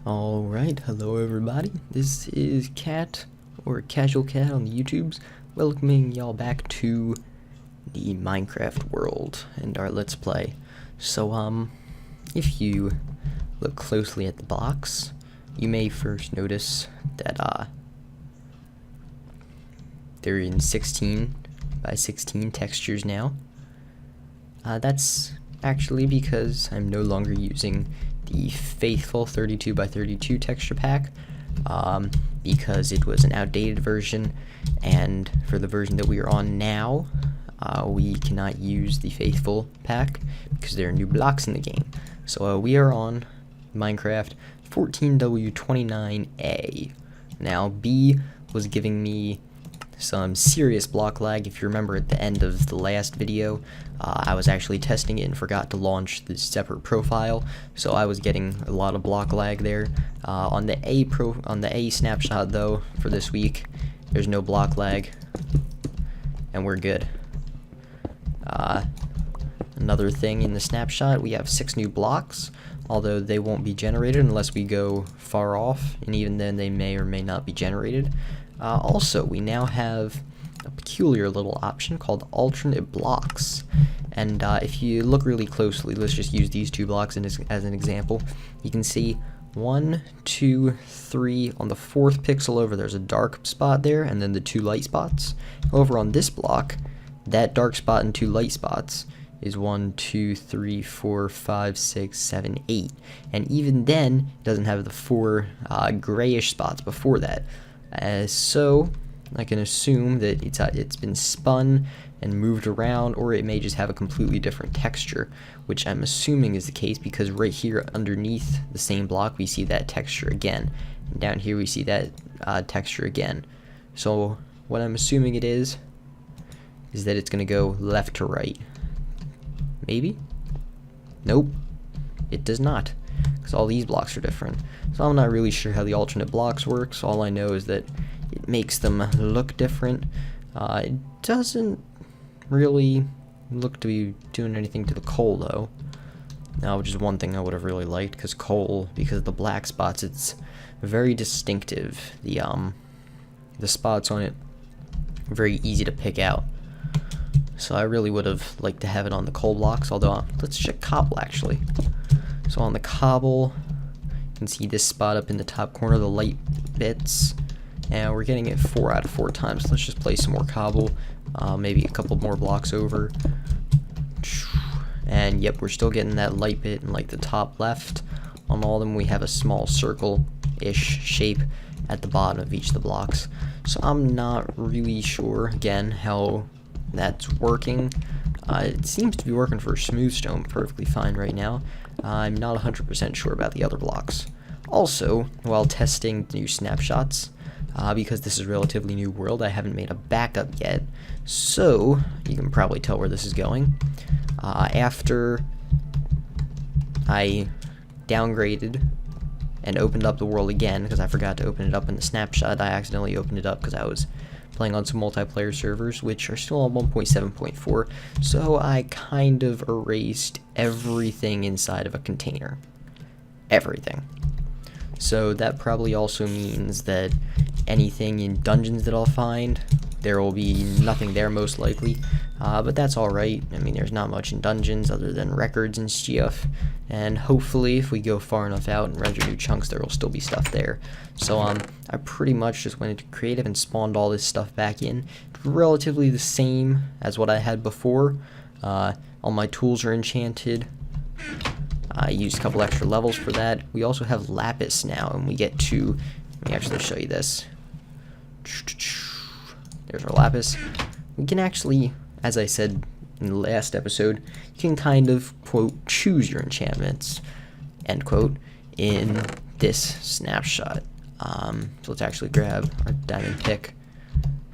Alright, hello everybody. This is Cat, or Casual Cat on the YouTubes, welcoming y'all back to the Minecraft world and our Let's Play. So, if you look closely at the blocks, you may first notice that, they're in 16 by 16 textures now. That's actually because I'm no longer using the faithful 32 by 32 texture pack because it was an outdated version, and for the version that we are on now we cannot use the faithful pack because there are new blocks in the game. So we are on Minecraft 14W29A. Now B was giving me some serious block lag. If you remember at the end of the last video, I was actually testing it and forgot to launch the separate profile, so I was getting a lot of block lag there. On the A snapshot though, for this week, there's no block lag, and we're good. Another thing in the snapshot, we have 6 new blocks, although they won't be generated unless we go far off, and even then they may or may not be generated. Also, we now have a peculiar little option called alternate blocks, and if you look really closely, let's just use these 2 blocks as an example. You can see 1, 2, 3, on the 4th pixel over there's a dark spot there, and then the 2 light spots. Over on this block, that dark spot and 2 light spots is 1, 2, 3, 4, 5, 6, 7, 8, and even then it doesn't have the 4 grayish spots before that. So I can assume that it's been spun and moved around, or it may just have a completely different texture, which I'm assuming is the case because right here underneath the same block we see that texture again, and down here we see that texture again. So what I'm assuming it is that it's going to go left to right. Maybe? Nope, it does not, because all these blocks are different. So I'm not really sure how the alternate blocks work, so all I know is that it makes them look different. It doesn't really look to be doing anything to the coal though, which is one thing I would have really liked, because coal, because of the black spots, it's very distinctive. The spots on it are very easy to pick out. So I really would have liked to have it on the coal blocks, although let's check cobble actually. So on the cobble, you can see this spot up in the top corner, the light bits, and we're getting it 4 out of 4 times. Let's just place some more cobble, maybe a couple more blocks over, and yep, we're still getting that light bit in like the top left. On all of them we have a small circle-ish shape at the bottom of each of the blocks. So I'm not really sure, again, how that's working. It seems to be working for smooth stone perfectly fine right now. I'm not 100% sure about the other blocks. Also, while testing new snapshots, because this is a relatively new world, I haven't made a backup yet, so you can probably tell where this is going. After I downgraded and opened up the world again, because I forgot to open it up in the snapshot, I accidentally opened it up because I was playing on some multiplayer servers, which are still on 1.7.4, so I kind of erased everything inside of a container. Everything. So that probably also means that anything in dungeons that I'll find, there will be nothing there most likely, but that's alright. I mean, there's not much in dungeons other than records and stuff, and hopefully if we go far enough out and render new chunks, there will still be stuff there. So I pretty much just went into creative and spawned all this stuff back in. It's relatively the same as what I had before. All my tools are enchanted. I used a couple extra levels for that. We also have lapis now, and we get to, let me actually show you this. There's our lapis. We can actually, as I said in the last episode, you can kind of, quote, choose your enchantments, end quote, in this snapshot. So let's actually grab our diamond pick.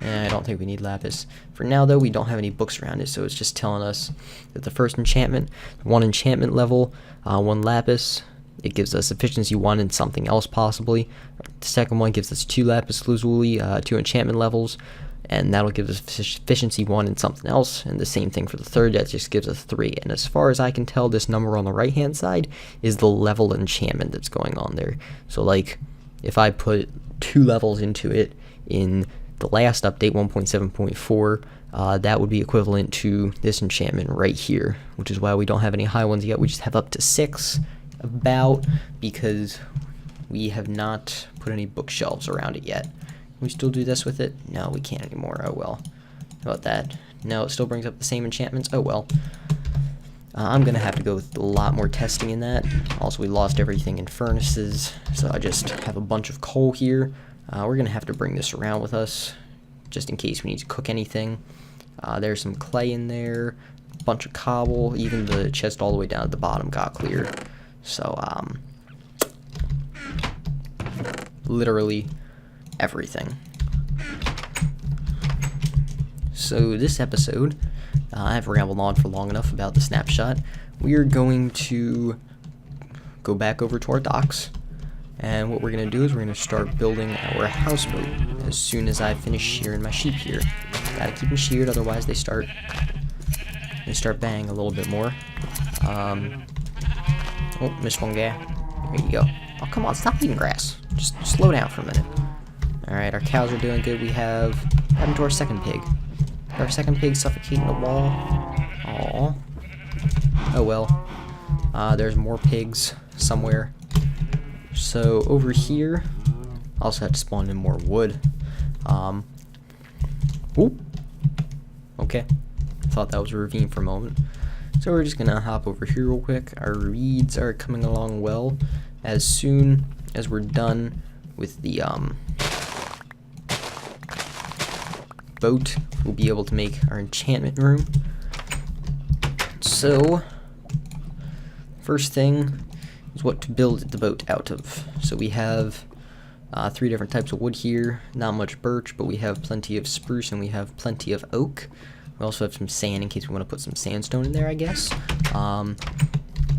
I don't think we need lapis. For now though, we don't have any books around it, so it's just telling us that the first enchantment, 1 enchantment level, 1 lapis. It gives us efficiency 1 and something else possibly. The second one gives us 2 lapis lazuli, 2 enchantment levels. and that'll give us efficiency 1 and something else, and the same thing for the third, that just gives us 3. And as far as I can tell, this number on the right hand side is the level enchantment that's going on there. So like if I put 2 levels into it in the last update, 1.7.4, that would be equivalent to this enchantment right here, which is why we don't have any high ones yet. We just have up to 6 about, because we have not put any bookshelves around it yet. Can we still do this with it? No, we can't anymore. Oh well. How about that? No, it still brings up the same enchantments. Oh well. I'm gonna have to go with a lot more testing in that. Also, we lost everything in furnaces, so I just have a bunch of coal here. We're gonna have to bring this around with us, just in case we need to cook anything. There's some clay in there, a bunch of cobble, even the chest all the way down at the bottom got cleared. So, literally everything. So this episode, I've rambled on for long enough about the snapshot. We are going to go back over to our docks, and what we're going to do is we're going to start building our houseboat as soon as I finish shearing my sheep here. Gotta keep them sheared, otherwise they start banging a little bit more. Oh, missed one guy. There you go. Oh, come on, stop eating grass. Just slow down for a minute. Alright, our cows are doing good. What happened to our second pig? Our second pig suffocating the wall. Aww. Oh well. There's more pigs somewhere. So over here, I also had to spawn in more wood. Oop. Okay. Thought that was a ravine for a moment. So we're just gonna hop over here real quick. Our reeds are coming along well. As soon as we're done with the boat, we'll be able to make our enchantment room. So first thing is what to build the boat out of. So we have 3 different types of wood here. Not much birch, but we have plenty of spruce and we have plenty of oak. We also have some sand in case we want to put some sandstone in there, I guess.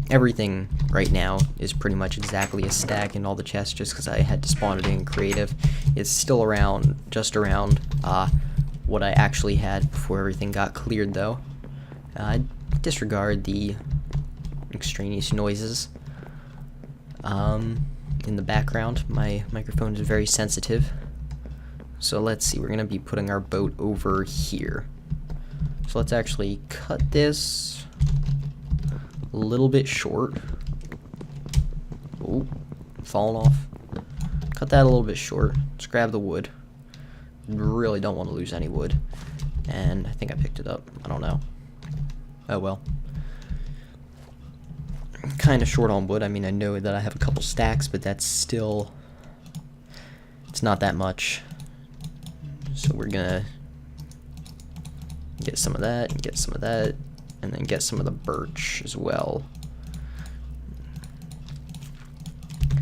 Everything right now is pretty much exactly a stack in all the chests, just because I had to spawn it in creative. It's still around, just around what I actually had before everything got cleared, though. Disregard the extraneous noises in the background. My microphone is very sensitive. So let's see, we're going to be putting our boat over here. So let's actually cut this a little bit short. Oh, falling off. Cut that a little bit short. Let's grab the wood. Really don't want to lose any wood. And I think I picked it up. I don't know. Oh well. I'm kind of short on wood. I mean, I know that I have a couple stacks, but that's still... it's not that much. So we're gonna get some of that, and get some of that, and then get some of the birch as well.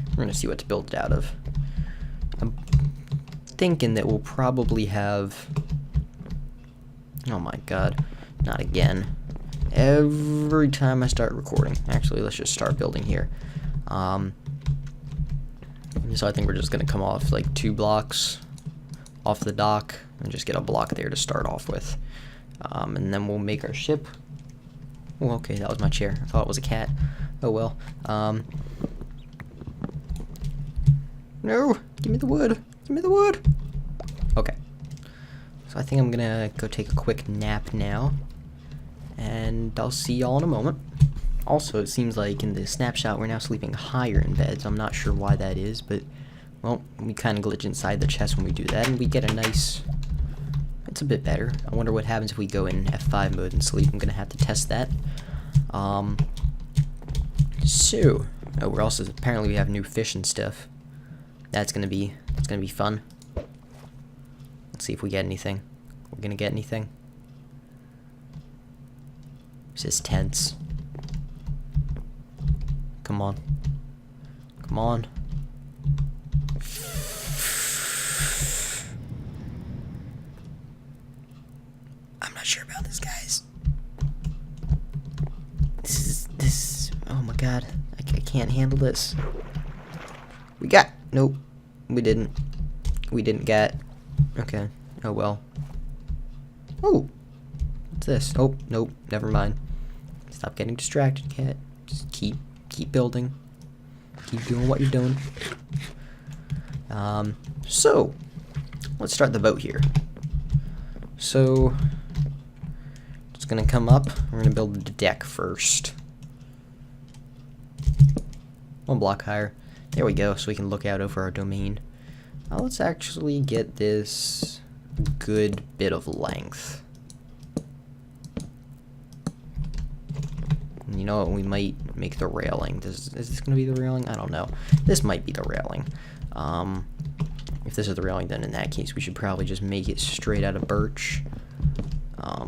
We're gonna see what to build it out of. I'm thinking that we'll probably have... oh my god, not again. Every time I start recording. Actually, let's just start building here. So I think we're just gonna come off like 2 blocks off the dock and just get a block there to start off with. And then we'll make our ship. Oh, okay, that was my chair. I thought it was a cat. Oh well. No! Give me the wood! Give me the wood! Okay. So I think I'm gonna go take a quick nap now. And I'll see y'all in a moment. Also, it seems like in the snapshot we're now sleeping higher in beds. I'm not sure why that is, but, well, we kind of glitch inside the chest when we do that, and we get a nice... it's a bit better. I wonder what happens if we go in F5 mode and sleep. I'm gonna have to test that. So, oh, we're also, apparently we have new fish and stuff. It's gonna be fun. Let's see if we get anything. We're gonna get anything. This is tense. Come on. Come on. I'm not sure about this, guys. This, oh my god. I can't handle this. Nope. We didn't get. Okay. Oh well. Oh, what's this? Oh, nope, never mind. Stop getting distracted, cat. Just keep building. Keep doing what you're doing. So let's start the boat here. So it's gonna come up. We're gonna build the deck first. One block higher. There we go. So we can look out over our domain. Let's actually get this good bit of length. You know what? We might make the railing. Is this gonna be the railing? I don't know. This might be the railing. If this is the railing, then in that case we should probably just make it straight out of birch. I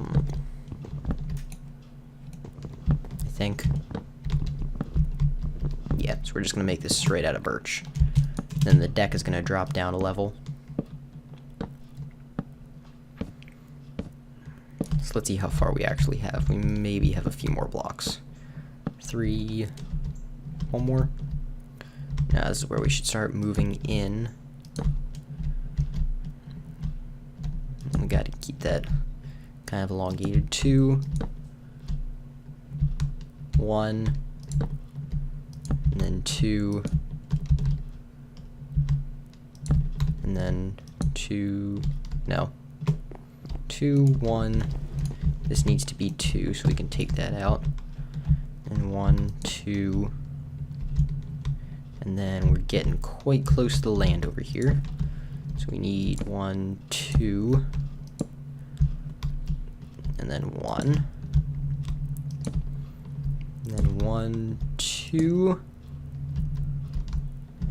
think. Yeah, so we're just gonna make this straight out of birch. Then the deck is gonna drop down a level. So let's see how far we actually have. We maybe have a few more blocks. 3, one more. Now this is where we should start moving in. We got to keep that kind of elongated. 2, 1, and then 2, and then 2. No, 2, 1. This needs to be 2, so we can take that out. And 1, 2. And then we're getting quite close to the land over here. So we need 1, 2. And then 1. And then 1, 2.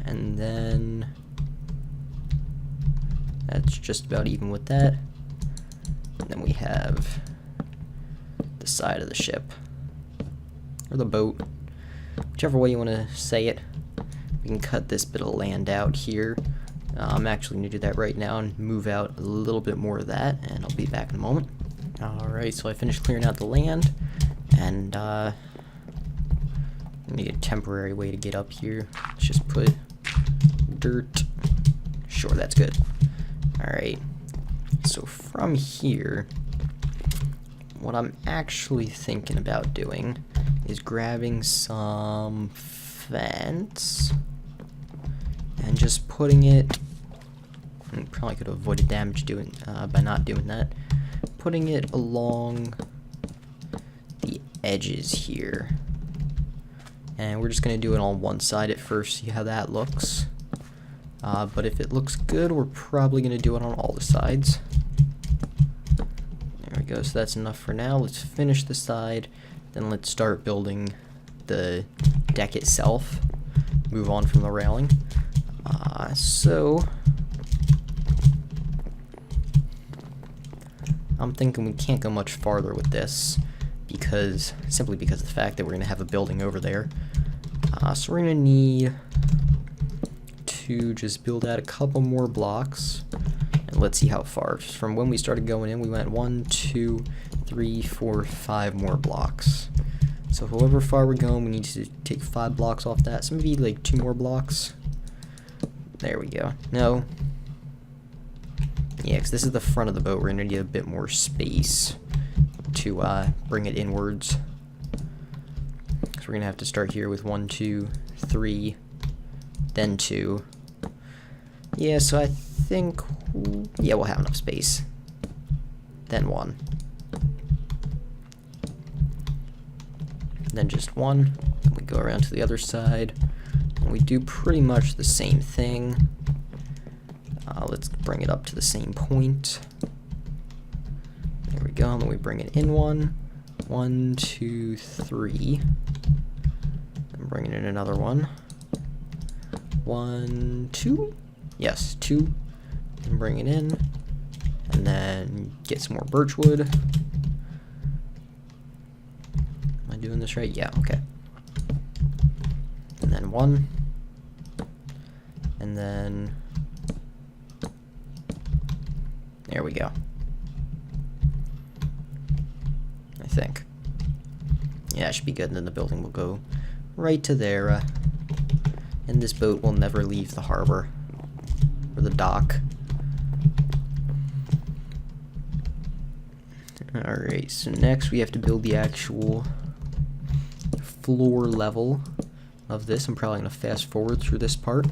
And then that's just about even with that. And then we have the side of the ship. Or the boat. Whichever way you want to say it. We can cut this bit of land out here. I'm actually going to do that right now and move out a little bit more of that, and I'll be back in a moment. Alright, so I finished clearing out the land, and I need a temporary way to get up here. Let's just put dirt. Sure, that's good. Alright, so from here, what I'm actually thinking about doing is grabbing some fence and just putting it, probably could have avoided damage doing by not doing that, putting it along the edges here. And we're just going to do it on one side at first, see how that looks. But if it looks good, we're probably going to do it on all the sides. There we go, so that's enough for now. Let's finish the side, then let's start building the deck itself. Move on from the railing. So I'm thinking we can't go much farther with this simply because of the fact that we're going to have a building over there. So we're going to need to just build out a couple more blocks, and let's see how far. Just from when we started going in, we went 1, 2, 3, 4, 5 more blocks. So however far we're going, we need to take 5 blocks off that. So maybe like 2 more blocks. There we go. No. Yeah, because this is the front of the boat. We're going to need a bit more space to bring it inwards. So we're going to have to start here with 1, 2, 3, then 2. Yeah, so I think, yeah, we'll have enough space. Then 1. Then just 1. Then we go around to the other side. And we do pretty much the same thing. Let's bring it up to the same point. There we go. And then we bring it in 1. 1, 2, 3. And bring it in another 1. 1, 2. Yes, 2. And bring it in. And then get some more birch wood. Am I doing this right? Yeah, okay. And then 1. And then there we go. I think. Yeah, it should be good, and then the building will go right to there. And this boat will never leave the harbor or the dock. Alright, so next we have to build the actual floor level of this. I'm probably going to fast forward through this part.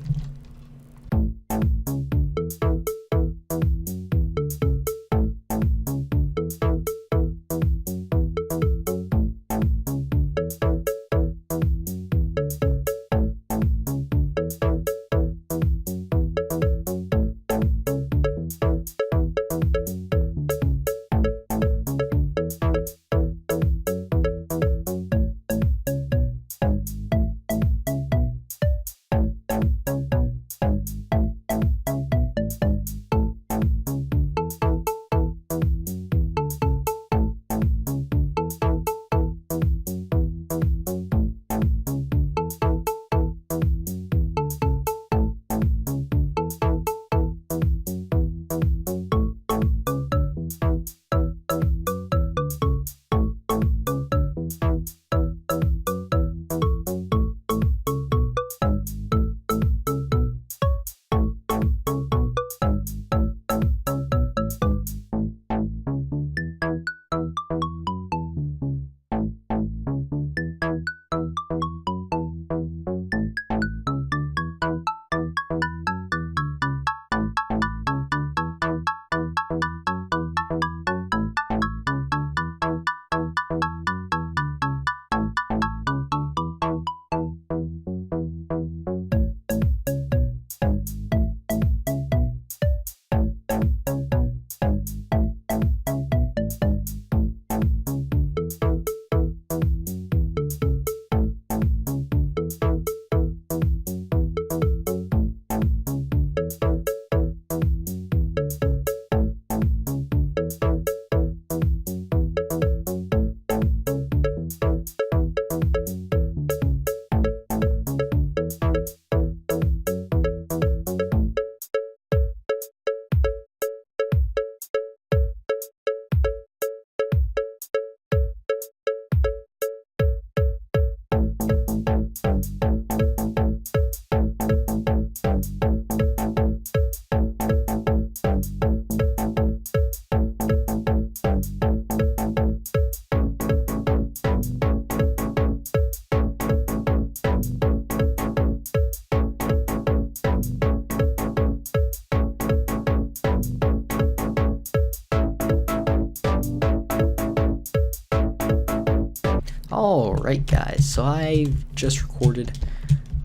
Alright guys, so I just recorded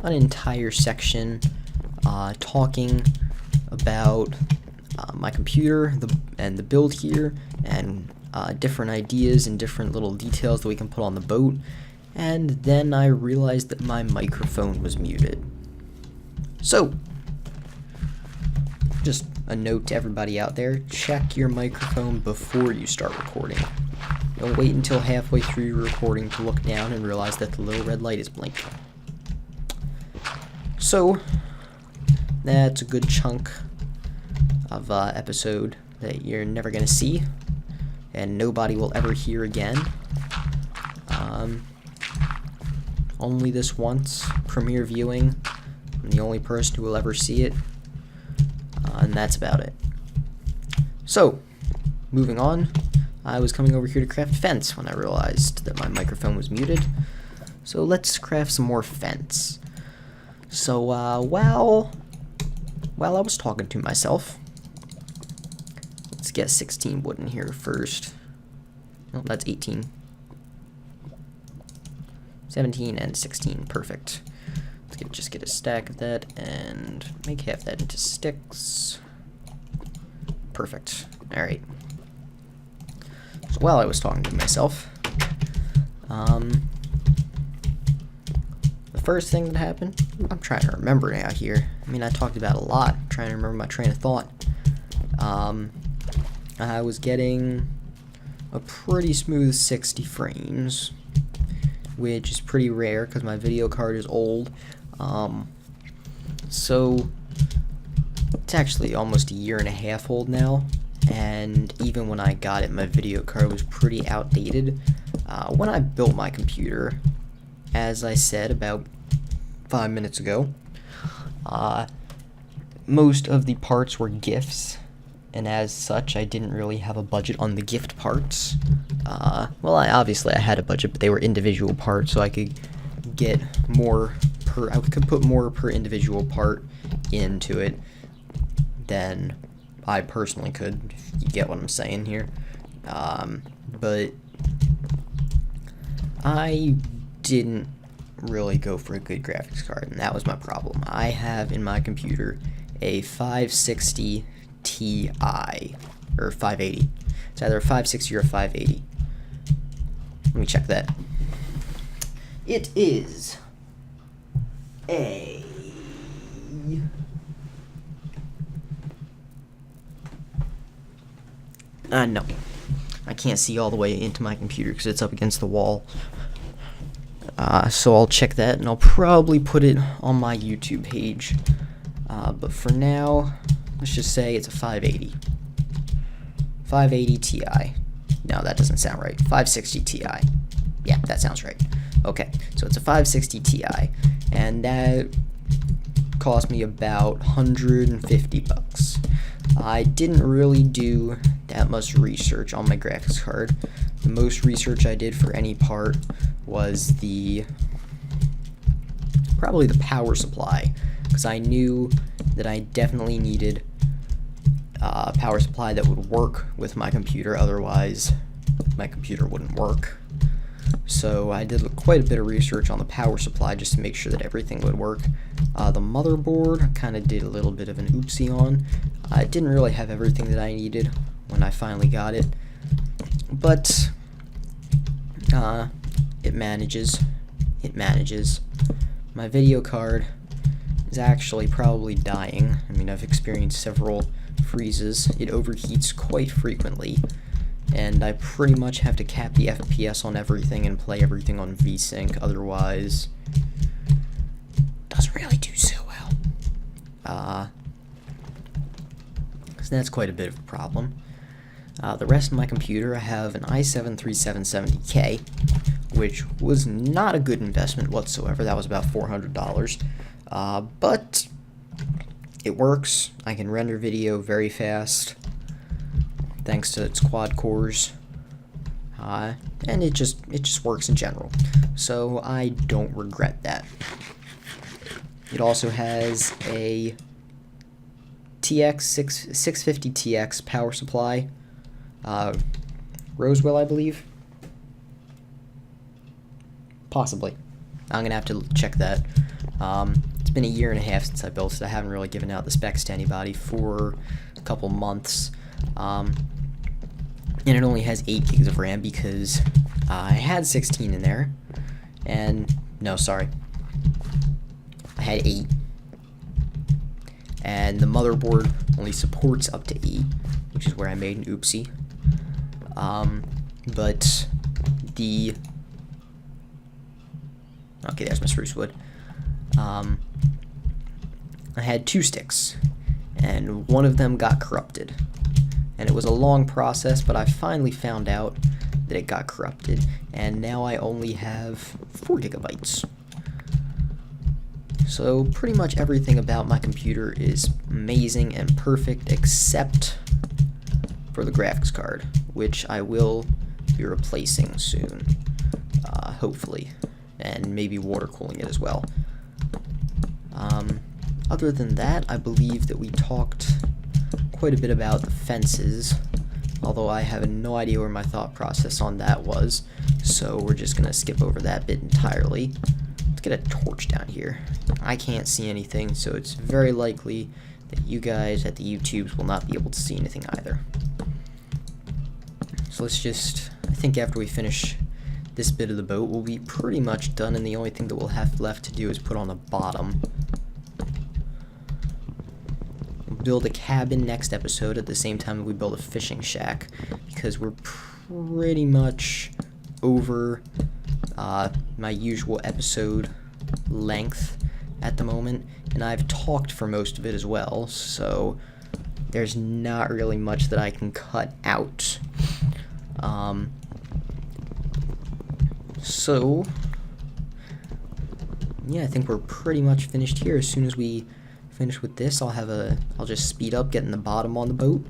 an entire section talking about my computer and the build here, and different ideas and different little details that we can put on the boat, and then I realized that my microphone was muted. So, just a note to everybody out there, check your microphone before you start recording. Don't wait until halfway through your recording to look down and realize that the little red light is blinking. So, that's a good chunk of episode that you're never going to see, and nobody will ever hear again. Only this once, premiere viewing. I'm the only person who will ever see it, and that's about it. So, moving on. I was coming over here to craft fence when I realized that my microphone was muted. So let's craft some more fence. So while I was talking to myself, let's get 16 wood in here first. No, that's 18. 17 and 16, perfect. Let's just get a stack of that and make half that into sticks. Perfect. Alright. So while I was talking to myself, the first thing that happened, I'm trying to remember now here. I mean, I talked about a lot. I'm trying to remember my train of thought. I was getting a pretty smooth 60 frames, which is pretty rare because my video card is old. So it's actually almost a year and a half old now, and even when I got it, my video card was pretty outdated. When I built my computer, as I said about 5 minutes ago, most of the parts were GIFs, and as such, I didn't really have a budget on the gift parts. Well, obviously I had a budget, but they were individual parts, so I could get more I could put more per individual part into it than I personally could, if you get what I'm saying here. But I didn't really go for a good graphics card, and that was my problem. I have in my computer a 560 Ti, or 580. It's either a 560 or a 580. Let me check that. It is a no. I can't see all the way into my computer because it's up against the wall. So I'll check that, and I'll probably put it on my YouTube page. But for now, let's just say it's a 580. 580 Ti. No, that doesn't sound right. 560 Ti. Yeah, that sounds right. Okay, so it's a 560 Ti, and that cost me about $150. I didn't really do that much research on my graphics card. The most research I did for any part was probably the power supply, because I knew that I definitely needed a power supply that would work with my computer, otherwise my computer wouldn't work. So I did quite a bit of research on the power supply just to make sure that everything would work. The motherboard I kind of did a little bit of an oopsie on. I didn't really have everything that I needed when I finally got it, but it manages. It manages. My video card is actually probably dying. I mean, I've experienced several freezes. It overheats quite frequently, and I pretty much have to cap the FPS on everything and play everything on VSync, otherwise doesn't really do so well. So that's quite a bit of a problem. The rest of my computer, I have an i7-3770K, which was not a good investment whatsoever. That was about $400, but it works. I can render video very fast, thanks to its quad cores, and it just works in general. So I don't regret that. It also has a TX 650TX power supply, Roswell, I believe. Possibly. I'm gonna have to check that. It's been a year and a half since I built it. I haven't really given out the specs to anybody for a couple months. And it only has 8 gigs of RAM because I had 16 in there. And, no, sorry. I had 8. And the motherboard only supports up to 8, which is where I made an oopsie. But the... Okay, there's my spruce wood. I had 2 sticks, and one of them got corrupted. And it was a long process, but I finally found out that it got corrupted, and now I only have 4 gigabytes. So pretty much everything about my computer is amazing and perfect, except for the graphics card, which I will be replacing soon, hopefully, and maybe water cooling it as well. Other than that, I believe that we talked quite a bit about the fences, although I have no idea where my thought process on that was, so we're just going to skip over that bit entirely. Let's get a torch down here. I can't see anything, so it's very likely that you guys at the YouTubes will not be able to see anything either. So let's just, I think after we finish this bit of the boat, we'll be pretty much done, and the only thing that we'll have left to do is put on the bottom. We'll build a cabin next episode at the same time that we build a fishing shack, because we're pretty much over my usual episode length at the moment, and I've talked for most of it as well, so there's not really much that I can cut out. So yeah, I think we're pretty much finished here. As soon as we finish with this, I'll just speed up getting the bottom on the boat,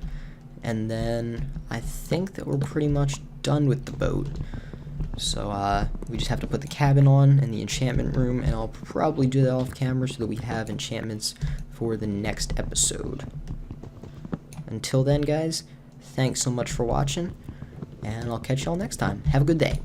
and then I think that we're pretty much done with the boat. So we just have to put the cabin on and the enchantment room, and I'll probably do that off camera so that we have enchantments for the next episode. Until then, guys, thanks so much for watching, and I'll catch y'all next time. Have a good day.